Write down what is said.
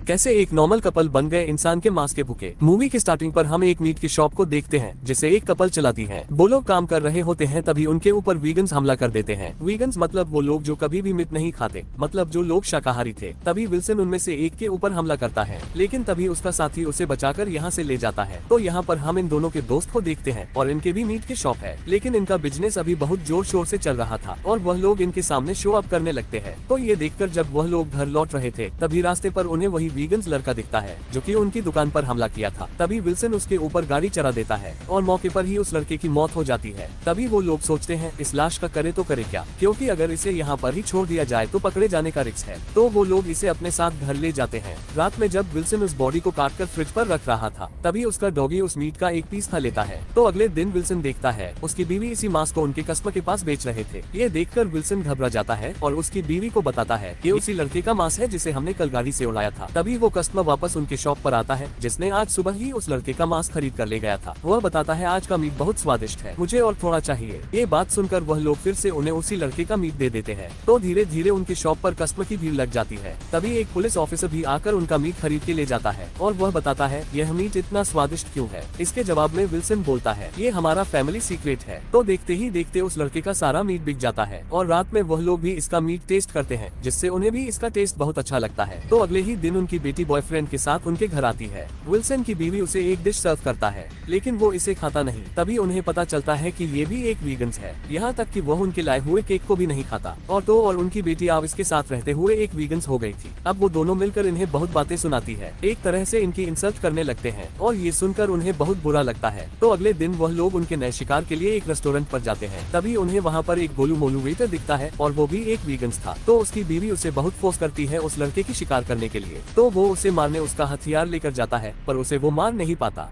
कैसे एक normal couple बन गए इंसान के मांस के भूखे। मूवी की स्टार्टिंग पर हम एक मीट की शॉप को देखते हैं जिसे एक कपल चलाती है। वो लोग काम कर रहे होते हैं, तभी उनके ऊपर वीगन्स हमला कर देते हैं। वीगन्स मतलब वो लोग जो कभी भी मीट नहीं खाते, मतलब जो लोग शाकाहारी थे। तभी विल्सन उनमें से एक के ऊपर हमला करता है, लेकिन तभी उसका साथी उसे बचाकर यहाँ से ले जाता है। तो यहाँ पर हम इन दोनों के दोस्त को देखते हैं और इनके भी मीट की शॉप है, लेकिन इनका बिजनेस अभी बहुत जोर शोर से चल रहा था और वह लोग इनके सामने शो अप करने लगते हैं। तो ये देखकर जब वह लोग घर लौट रहे थे, तभी रास्ते पर उन्हें वही वीगन्स लड़का दिखता है जो कि उनकी दुकान पर हमला किया था। तभी विल्सन उसके ऊपर गाड़ी चला देता है और मौके पर ही उस लड़के की मौत हो जाती है। तभी वो लोग सोचते हैं इस लाश का करे तो करे क्या, क्योंकि अगर इसे यहाँ पर ही छोड़ दिया जाए तो पकड़े जाने का रिस्क है। तो वो लोग इसे अपने साथ घर ले जाते हैं। रात में जब विल्सन उस बॉडी को काटकर फ्रिज पर रख रहा था, तभी उसका डॉगी उस मीट का एक पीस खा लेता है। तो अगले दिन विल्सन देखता है उसकी बीवी इसी मांस को उनके कस्टमर के पास बेच रहे थे। ये देखकर विल्सन घबरा जाता है और उसकी बीवी को बताता है कि उसी लड़के का मांस है जिसे हमने कल गाड़ी से उड़ाया था। तभी वो कस्टमर वापस उनके शॉप पर आता है जिसने आज सुबह ही उस लड़के का मांस खरीद कर ले गया था। वह बताता है आज का मीट बहुत स्वादिष्ट है, मुझे और थोड़ा चाहिए। ये बात सुनकर वह लोग फिर से उन्हें उसी लड़के का मीट दे देते हैं। तो धीरे धीरे उनकी शॉप पर कस्टमर की भीड़ लग जाती है। तभी एक पुलिस ऑफिसर भी आकर उनका मीट खरीद के ले जाता है और वह बताता है यह मीट इतना स्वादिष्ट क्यों है। इसके जवाब में विल्सन बोलता है ये हमारा फैमिली सीक्रेट है। तो देखते ही देखते उस लड़के का सारा मीट बिक जाता है और रात में वह लोग भी इसका मीट टेस्ट करते हैं, जिससे उन्हें भी इसका टेस्ट बहुत अच्छा लगता है। तो अगले ही दिन उनकी बेटी बॉयफ्रेंड के साथ उनके घर आती है। विल्सन की बीवी उसे एक डिश सर्व करता है, लेकिन वो इसे खाता नहीं। तभी उन्हें पता चलता है कि ये भी एक वीगन्स है, यहाँ तक कि वह उनके लाए हुए केक को भी नहीं खाता। और उनकी बेटी अब इसके साथ रहते हुए एक वीगन्स हो गई थी। अब वो दोनों मिलकर इन्हें बहुत बातें सुनाती है, एक तरह से इनकी इंसल्ट करने लगते हैं और ये सुनकर उन्हें बहुत बुरा लगता है। तो अगले दिन वह लोग उनके नए शिकार के लिए एक रेस्टोरेंट पर जाते हैं। तभी उन्हें वहाँ पर एक गोलू मोलू वेटर दिखता है और वो भी एक वीगन्स था। तो उसकी बीवी उसे बहुत फोर्स करती है उस लड़के की शिकार करने के लिए। तो वो उसे मारने उसका हथियार लेकर जाता है, पर उसे वो मार नहीं पाता।